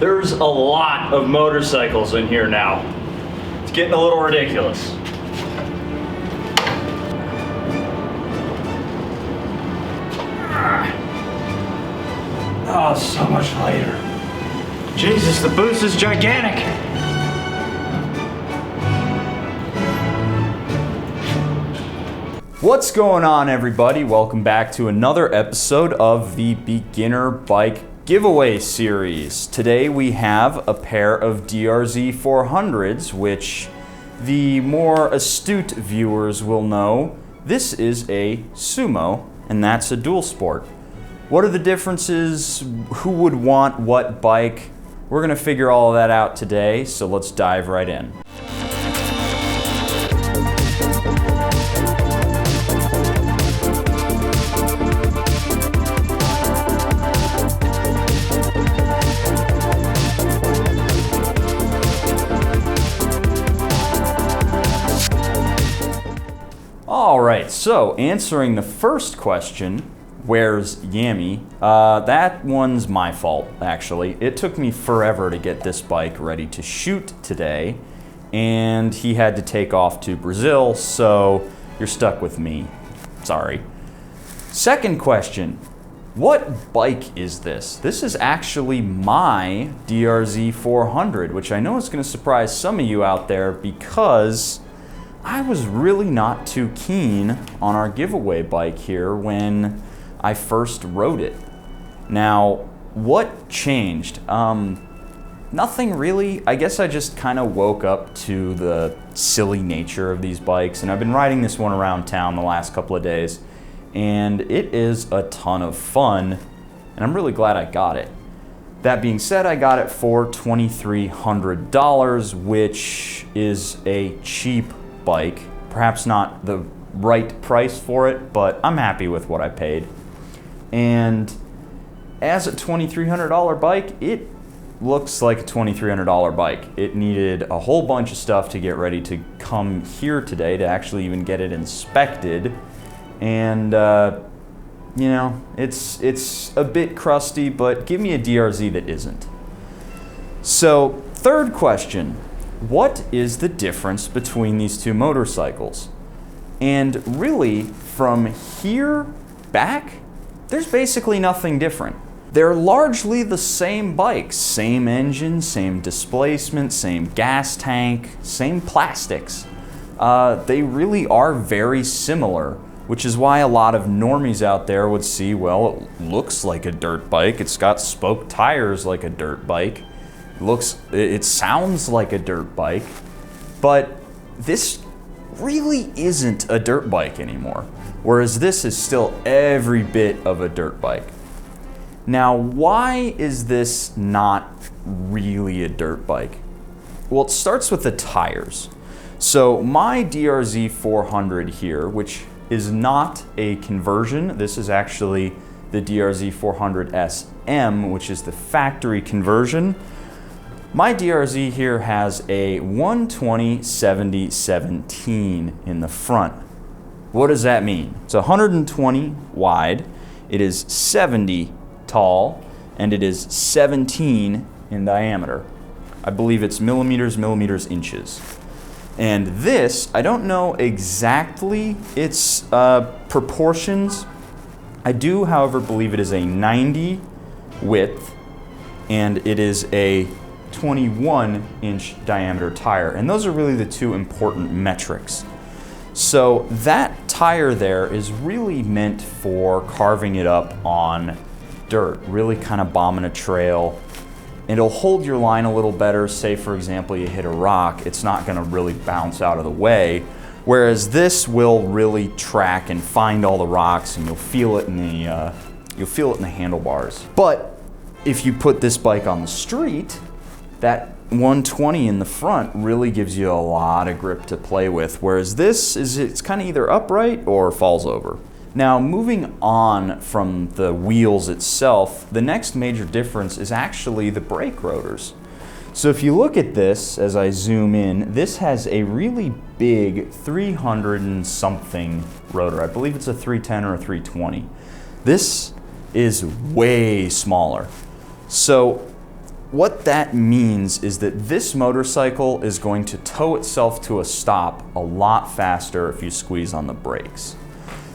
There's a lot of motorcycles in here now. It's getting a little ridiculous. Oh, so much lighter. Jesus, the boost is gigantic. What's going on, everybody? Welcome back to another episode of the Beginner Bike Giveaway Series. Today we have a pair of DRZ400s, which the more astute viewers will know, this is a Sumo, and that's a Dualsport. What are the differences? Who would want what bike? We're gonna figure all of that out today, so let's dive right in. All right, so answering the first question, where's Yammie? That one's my fault, actually. It took me forever to get this bike ready to shoot today, and he had to take off to Brazil, so you're stuck with me. Sorry. Second question, what bike is this? This is actually my DRZ400, which I know is going to surprise some of you out there because I was really not too keen on our giveaway bike here when I first rode it. Now, what changed? Nothing really. I guess I just kind of woke up to the silly nature of these bikes, and I've been riding this one around town the last couple of days, and it is a ton of fun, and I'm really glad I got it. That being said, I got it for $2,300, which is a cheap bike. Perhaps not the right price for it, but I'm happy with what I paid. And as a $2,300 bike, it looks like a $2,300 bike. It needed a whole bunch of stuff to get ready to come here today to actually even get it inspected. And you know, it's a bit crusty, but give me a DRZ that isn't. So, third question. What is the difference between these two motorcycles? And really, from here back, there's basically nothing different. They're largely the same bikes, same engine, same displacement, same gas tank, same plastics. They really are very similar, which is why a lot of normies out there would see, well, it looks like a dirt bike, it's got spoke tires like a dirt bike. It sounds like a dirt bike, but this really isn't a dirt bike anymore, whereas this is still every bit of a dirt bike. Now, why is this not really a dirt bike? Well, it starts with the tires. So my DRZ400 here, which is not a conversion, this is actually the DRZ400 SM, which is the factory conversion. My DRZ here has a 120/70/17 in the front. What does that mean? It's 120 wide, it is 70 tall, and it is 17 in diameter. I believe it's millimeters, inches. And this, I don't know exactly its proportions. I do, however, believe it is a 90 width, and it is a 21-inch diameter tire, and those are really the two important metrics. So that tire there is really meant for carving it up on dirt, really kind of bombing a trail. It'll hold your line a little better. Say, for example, you hit a rock, it's not going to really bounce out of the way, whereas this will really track and find all the rocks, and you'll feel it in the handlebars. But if you put this bike on the street, that 120 in the front really gives you a lot of grip to play with, whereas this it's kind of either upright or falls over. Now, moving on from the wheels itself, the next major difference is actually the brake rotors. So if you look at this, as I zoom in, this has a really big 300 and something rotor. I believe it's a 310 or a 320. This is way smaller. So what that means is that this motorcycle is going to tow itself to a stop a lot faster if you squeeze on the brakes.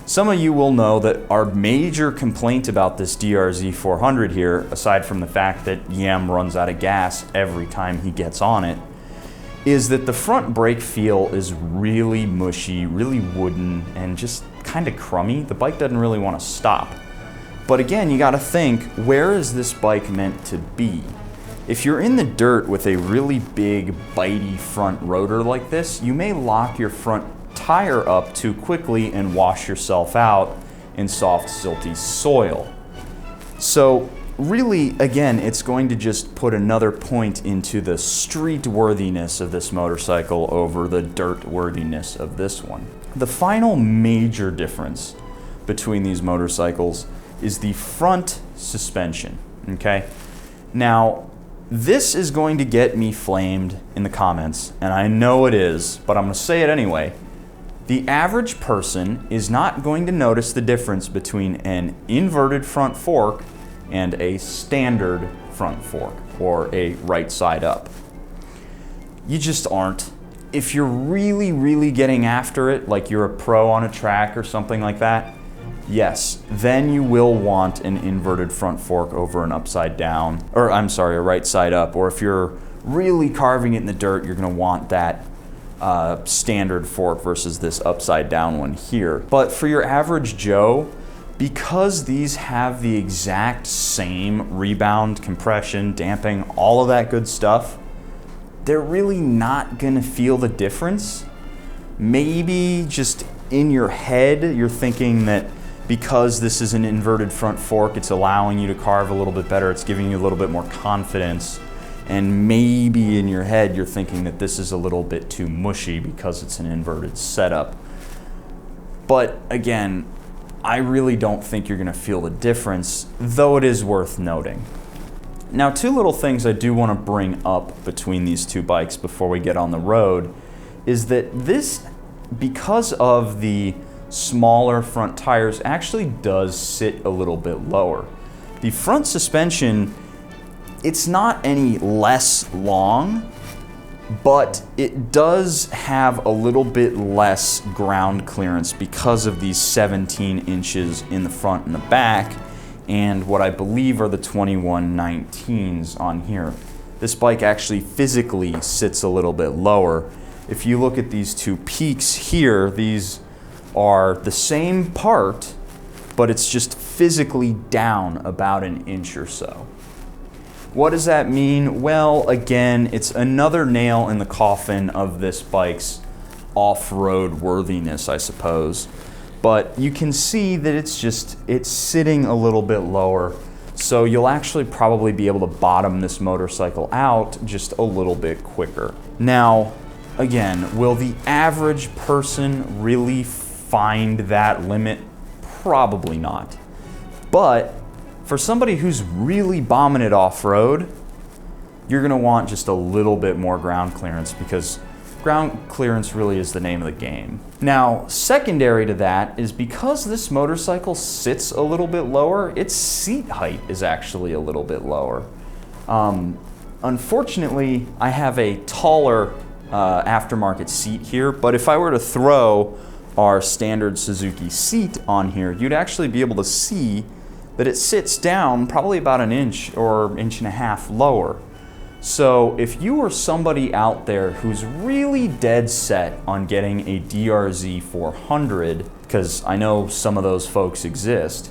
Some of you will know that our major complaint about this DRZ400 here, aside from the fact that Yammie runs out of gas every time he gets on it, is that the front brake feel is really mushy, really wooden, and just kind of crummy. The bike doesn't really want to stop. But again, you got to think, where is this bike meant to be? If you're in the dirt with a really big, bitey front rotor like this, you may lock your front tire up too quickly and wash yourself out in soft, silty soil. So really, again, it's going to just put another point into the street worthiness of this motorcycle over the dirt worthiness of this one. The final major difference between these motorcycles is the front suspension, okay? Now, this is going to get me flamed in the comments, and I know it is, but I'm gonna say it anyway. The average person is not going to notice the difference between an inverted front fork and a standard front fork, or a right side up. You just aren't. If you're really, really getting after it, like you're a pro on a track or something like that, yes, then you will want an inverted front fork over an upside down, or I'm sorry, a right side up. Or if you're really carving it in the dirt, you're gonna want that standard fork versus this upside down one here. But for your average Joe, because these have the exact same rebound, compression, damping, all of that good stuff, they're really not gonna feel the difference. Maybe just in your head, you're thinking that because this is an inverted front fork, it's allowing you to carve a little bit better, it's giving you a little bit more confidence. And maybe in your head, you're thinking that this is a little bit too mushy because it's an inverted setup. But again, I really don't think you're gonna feel the difference, though it is worth noting. Now, two little things I do wanna bring up between these two bikes before we get on the road is that this, because of the smaller front tires, actually does sit a little bit lower. The front suspension, it's not any less long, but it does have a little bit less ground clearance because of these 17 inches in the front and the back, and what I believe are the 2119s on here. This bike actually physically sits a little bit lower. If you look at these two peaks here, these are the same part, but it's just physically down about an inch or so. What does that mean? Well, again, it's another nail in the coffin of this bike's off-road worthiness, I suppose. But you can see that it's sitting a little bit lower, so you'll actually probably be able to bottom this motorcycle out just a little bit quicker. Now, again, will the average person really find that limit? Probably not. But for somebody who's really bombing it off-road, you're gonna want just a little bit more ground clearance, because ground clearance really is the name of the game. Now, secondary to that is because this motorcycle sits a little bit lower, its seat height is actually a little bit lower. Unfortunately, I have a taller aftermarket seat here, but if I were to throw our standard Suzuki seat on here, you'd actually be able to see that it sits down probably about an inch or inch and a half lower. So if you are somebody out there who's really dead set on getting a DRZ400, because I know some of those folks exist,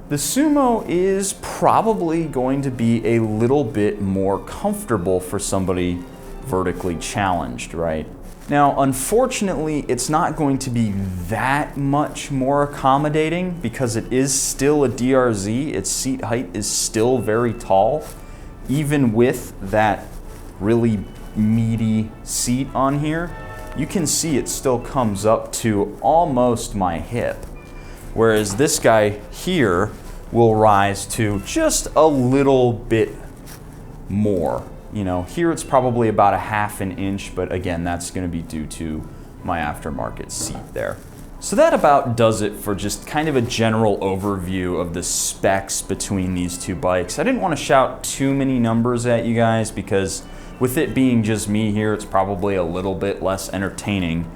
the Sumo is probably going to be a little bit more comfortable for somebody vertically challenged, right? Now, unfortunately, it's not going to be that much more accommodating because it is still a DRZ. Its seat height is still very tall, even with that really meaty seat on here. You can see it still comes up to almost my hip, whereas this guy here will rise to just a little bit more. You know, here it's probably about a half an inch, but again, that's going to be due to my aftermarket seat there. So that about does it for just kind of a general overview of the specs between these two bikes. I didn't want to shout too many numbers at you guys because with it being just me here, it's probably a little bit less entertaining.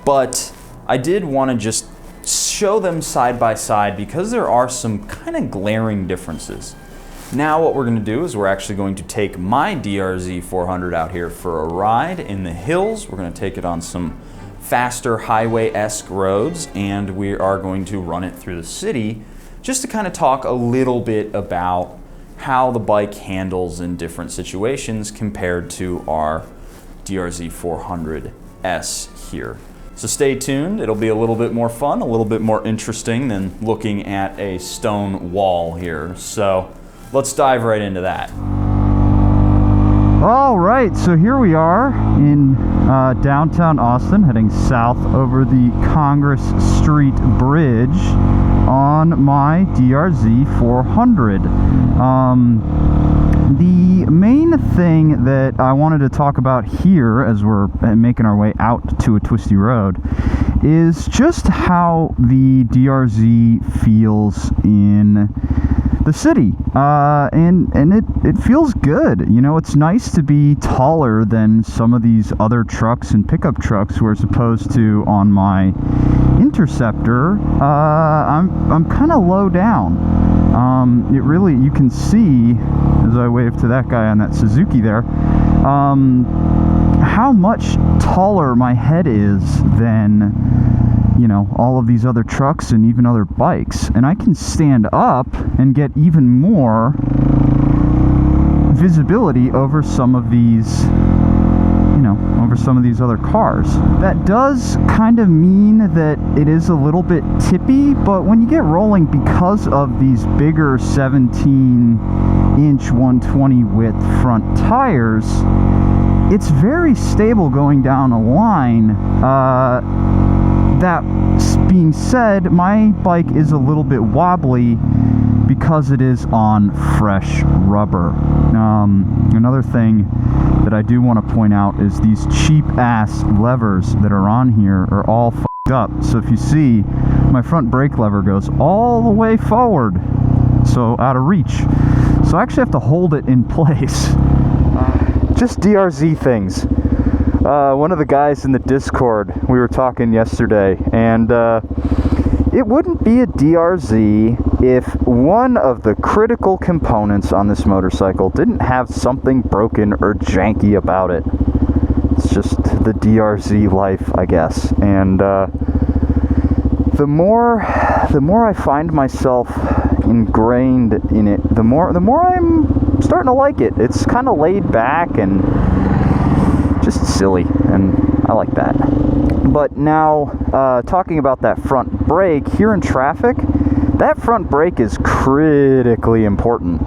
But I did want to just show them side by side because there are some kind of glaring differences. Now what we're going to do is we're actually going to take my DRZ400 out here for a ride in the hills. We're going to take it on some faster highway-esque roads, and we are going to run it through the city just to kind of talk a little bit about how the bike handles in different situations compared to our DRZ400S here. So stay tuned, it'll be a little bit more fun, a little bit more interesting than looking at a stone wall here. So let's dive right into that. All right, so here we are in downtown Austin, heading south over the Congress Street Bridge on my DRZ400. The main thing that I wanted to talk about here as we're making our way out to a twisty road is just how the DRZ feels in the city, and it feels good. You know, it's nice to be taller than some of these other trucks and pickup trucks, where as opposed to on my Interceptor, I'm kind of low down. It really, you can see as I wave to that guy on that Suzuki there, how much taller my head is than, you know, all of these other trucks and even other bikes. And I can stand up and get even more visibility over some of these, you know, over some of these other cars. That does kind of mean that it is a little bit tippy, but when you get rolling, because of these bigger 17-inch 120 width front tires, it's very stable going down a line. That being said, my bike is a little bit wobbly because it is on fresh rubber. Another thing that I do want to point out is these cheap ass levers that are on here are all f***ed up. So if you see, my front brake lever goes all the way forward, so out of reach. So I actually have to hold it in place. Just DRZ things. One of the guys in the Discord, we were talking yesterday, and it wouldn't be a DRZ if one of the critical components on this motorcycle didn't have something broken or janky about it. It's just the DRZ life, I guess. And the more I find myself ingrained in it, the more I'm starting to like it. It's kind of laid back and just silly, and I like that. But now, talking about that front brake, here in traffic, that front brake is critically important.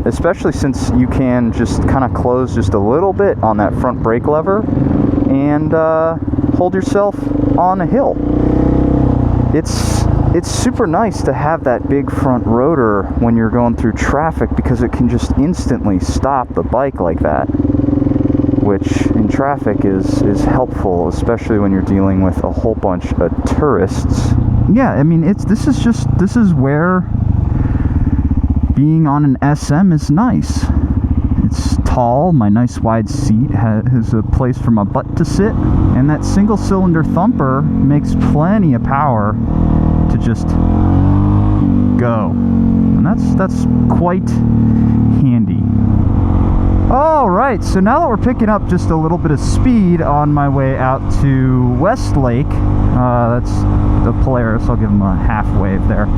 Especially since you can just kind of close just a little bit on that front brake lever and hold yourself on a hill. It's super nice to have that big front rotor when you're going through traffic, because it can just instantly stop the bike like that, which in traffic is helpful, especially when you're dealing with a whole bunch of tourists. Yeah, I mean, this is where being on an SM is nice. It's tall, my nice wide seat has a place for my butt to sit, and that single cylinder thumper makes plenty of power to just go. And that's quite handy. Alright, so now that we're picking up just a little bit of speed on my way out to Westlake, that's the Polaris, I'll give him a half wave there.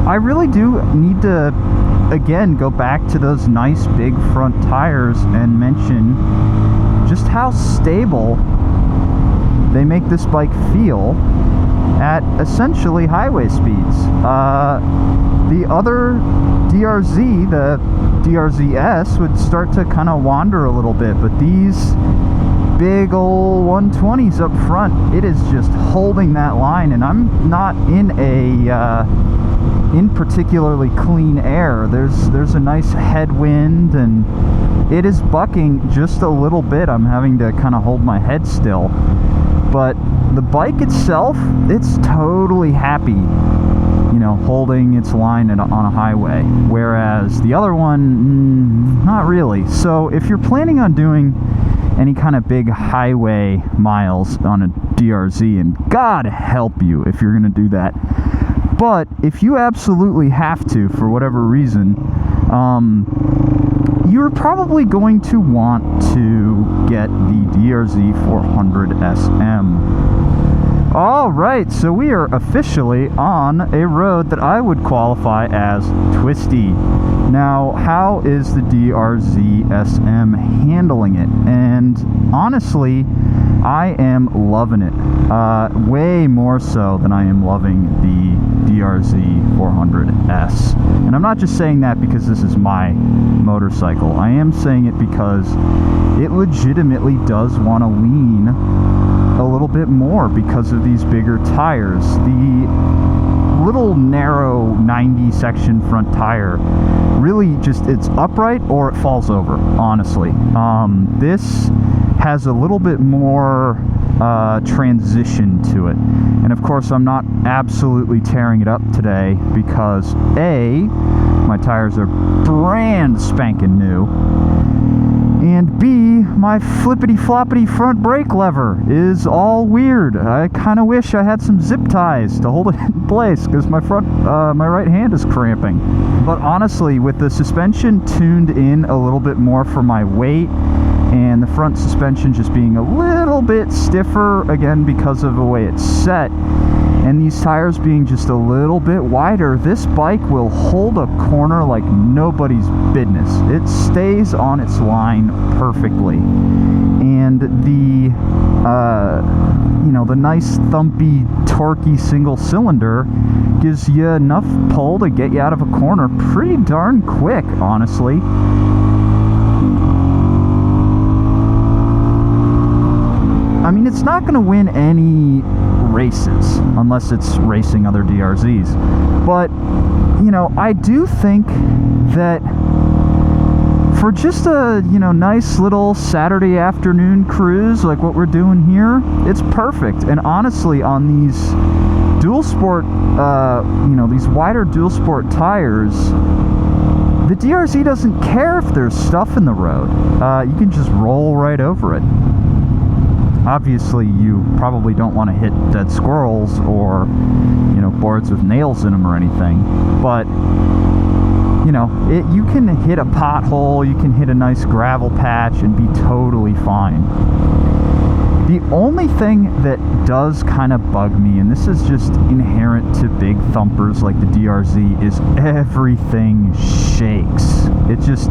I really do need to, again, go back to those nice big front tires and mention just how stable they make this bike feel at essentially highway speeds. The other DRZ, the DRZ-S, would start to kind of wander a little bit, but these big old 120s up front, it is just holding that line, and I'm not in in particularly clean air. There's a nice headwind, and it is bucking just a little bit. I'm having to kind of hold my head still. but the bike itself, it's totally happy, you know, holding its line on a highway, whereas the other one, not really. So if you're planning on doing any kind of big highway miles on a DRZ, and God help you if you're going to do that, but if you absolutely have to for whatever reason, you're probably going to want to get the DRZ400 SM. Alright, so we are officially on a road that I would qualify as twisty. Now, how is the DRZ SM handling it? And honestly, I am loving it. Way more so than I am loving the DRZ400S. And I'm not just saying that because this is my motorcycle. I am saying it because it legitimately does want to lean a little bit more because of these bigger tires. The little narrow 90 section front tire really just, it's upright or it falls over, honestly. This has a little bit more transition to it, and of course I'm not absolutely tearing it up today because A, my tires are brand spanking new, and B, my flippity floppity front brake lever is all weird. I kind of wish I had some zip ties to hold it in place because my right hand is cramping. But honestly, with the suspension tuned in a little bit more for my weight, and the front suspension just being a little bit stiffer, again because of the way it's set, and these tires being just a little bit wider, this bike will hold a corner like nobody's business. It stays on its line perfectly. And the, you know, the nice thumpy, torquey single cylinder gives you enough pull to get you out of a corner pretty darn quick, honestly. I mean, it's not going to win any races unless it's racing other DRZs. But, you know, I do think that for just a, you know, nice little Saturday afternoon cruise like what we're doing here, it's perfect. And honestly, on these Dualsport, you know, these wider Dualsport tires, the DRZ doesn't care if there's stuff in the road. You can just roll right over it. Obviously, you probably don't want to hit dead squirrels or, you know, boards with nails in them or anything. But, you know, you can hit a pothole, you can hit a nice gravel patch and be totally fine. The only thing that does kind of bug me, and this is just inherent to big thumpers like the DRZ, is everything shakes. It just,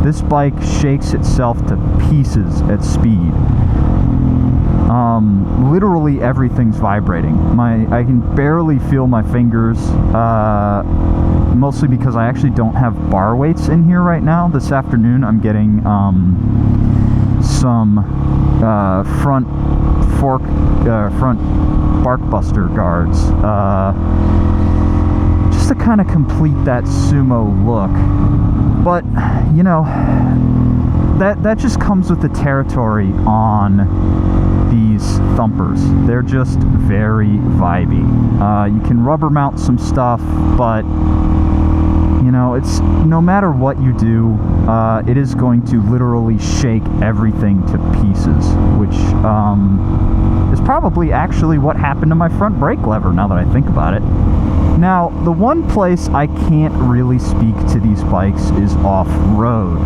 this bike shakes itself to pieces at speed. Literally everything's vibrating. I can barely feel my fingers, mostly because I actually don't have bar weights in here right now. This afternoon I'm getting some front bark buster guards, just to kind of complete that sumo look. But, you know, that just comes with the territory on these thumpers. They're just very vibey. You can rubber mount some stuff, but you know, it's no matter what you do, it is going to literally shake everything to pieces, which is probably actually what happened to my front brake lever now that I think about it. Now, the one place I can't really speak to these bikes is off-road.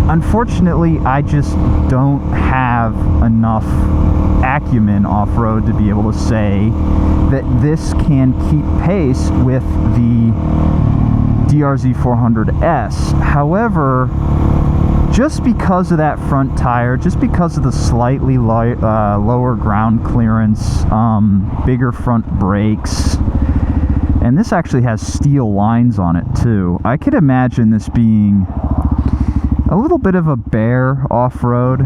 Unfortunately, I just don't have enough acumen off-road to be able to say that this can keep pace with the DRZ400S. However, just because of that front tire, just because of the slightly lower ground clearance, bigger front brakes, and this actually has steel lines on it too, I could imagine this being a little bit of a bear off-road,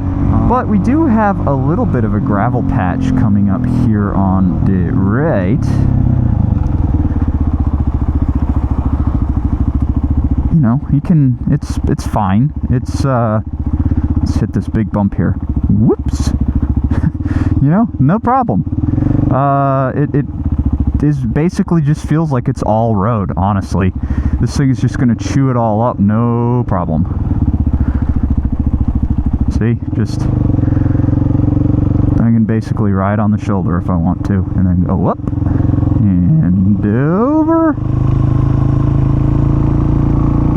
but we do have a little bit of a gravel patch coming up here on the right. You know, you can, it's fine. It's let's hit this big bump here. Whoops. you know, no problem. It is basically just feels like it's all road, honestly. This thing is just going to chew it all up, no problem. See, just, I can basically ride on the shoulder if I want to, and then go up, and over.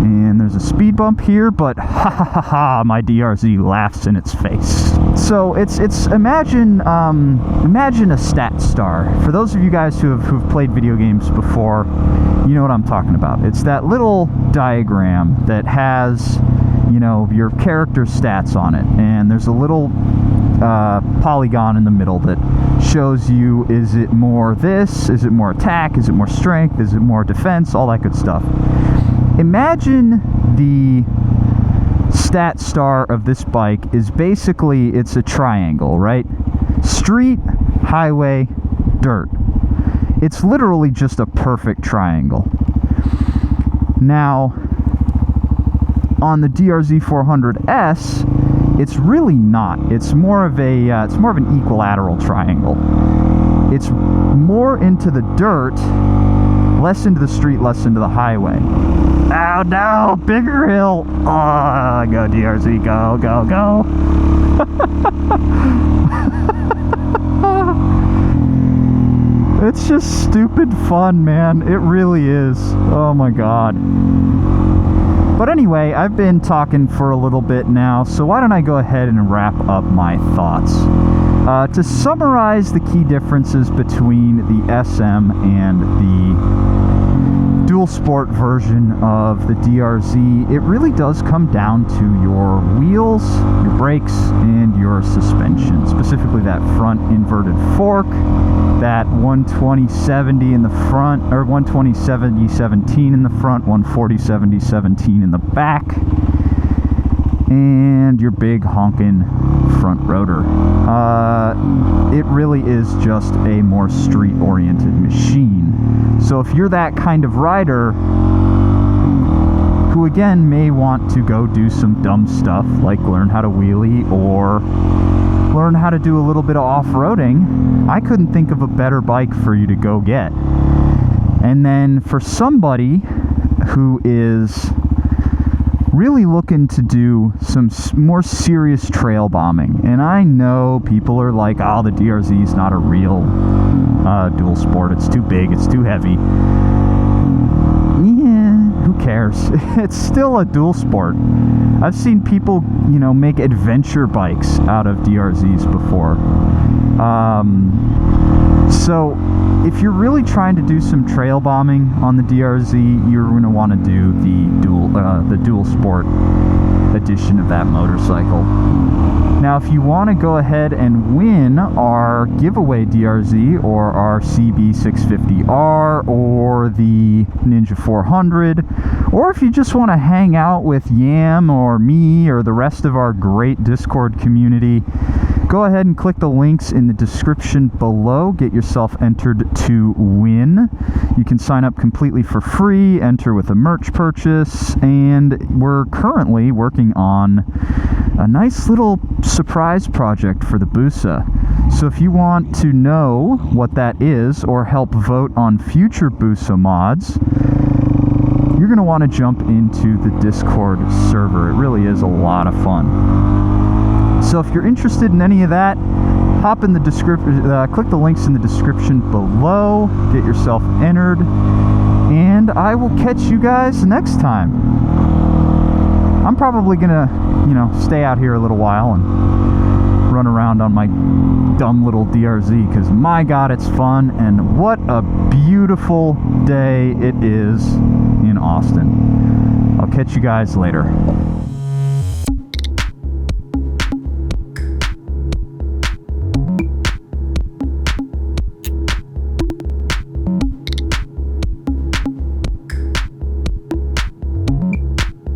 And there's a speed bump here, but ha ha ha ha, my DRZ laughs in its face. So it's imagine a stat star. For those of you guys who've played video games before, you know what I'm talking about. It's that little diagram that has, you know, your character stats on it, and there's a little polygon in the middle that shows you, is it more this, is it more attack, is it more strength, is it more defense, all that good stuff. Imagine the stat star of this bike is basically, it's a triangle, right? Street, highway, dirt. It's literally just a perfect triangle. Now, on the DRZ400S, it's really not. It's more of an equilateral triangle. It's more into the dirt, less into the street, less into the highway. Oh no, bigger hill. Oh, go DRZ, go, go, go. It's just stupid fun, man. It really is. Oh my god. But anyway, I've been talking for a little bit now, so why don't I go ahead and wrap up my thoughts. To summarize the key differences between the SM and the Dualsport version of the DRZ, it really does come down to your wheels, your brakes, and your suspension. Specifically that front inverted fork, that 120/70 in the front, or 120/70/17 in the front, 140/70/17 in the back, and your big honkin' front rotor. It really is just a more street-oriented machine. So if you're that kind of rider who again may want to go do some dumb stuff like learn how to wheelie or learn how to do a little bit of off-roading, I couldn't think of a better bike for you to go get. And then for somebody who is really looking to do some more serious trail bombing, and I know people are like, oh, the DRZ is not a real Dualsport, it's too big, it's too heavy. Yeah, who cares? It's still a Dualsport. I've seen people, you know, make adventure bikes out of DRZs before. So if you're really trying to do some trail bombing on the DRZ, you're going to want to do the Dualsport edition of that motorcycle. Now, if you want to go ahead and win our giveaway DRZ or our CB650R or the Ninja 400, or if you just want to hang out with Yam or me or the rest of our great Discord community, go ahead and click the links in the description below. Get yourself entered to win. You can sign up completely for free, enter with a merch purchase, and we're currently working on a nice little surprise project for the Busa. So if you want to know what that is or help vote on future Busa mods, you're going to want to jump into the Discord server. It really is a lot of fun. So if you're interested in any of that, hop in the description, click the links in the description below, get yourself entered, and I will catch you guys next time. I'm probably gonna, you know, stay out here a little while and run around on my dumb little DRZ, because my god, it's fun, and what a beautiful day it is in Austin. I'll catch you guys later.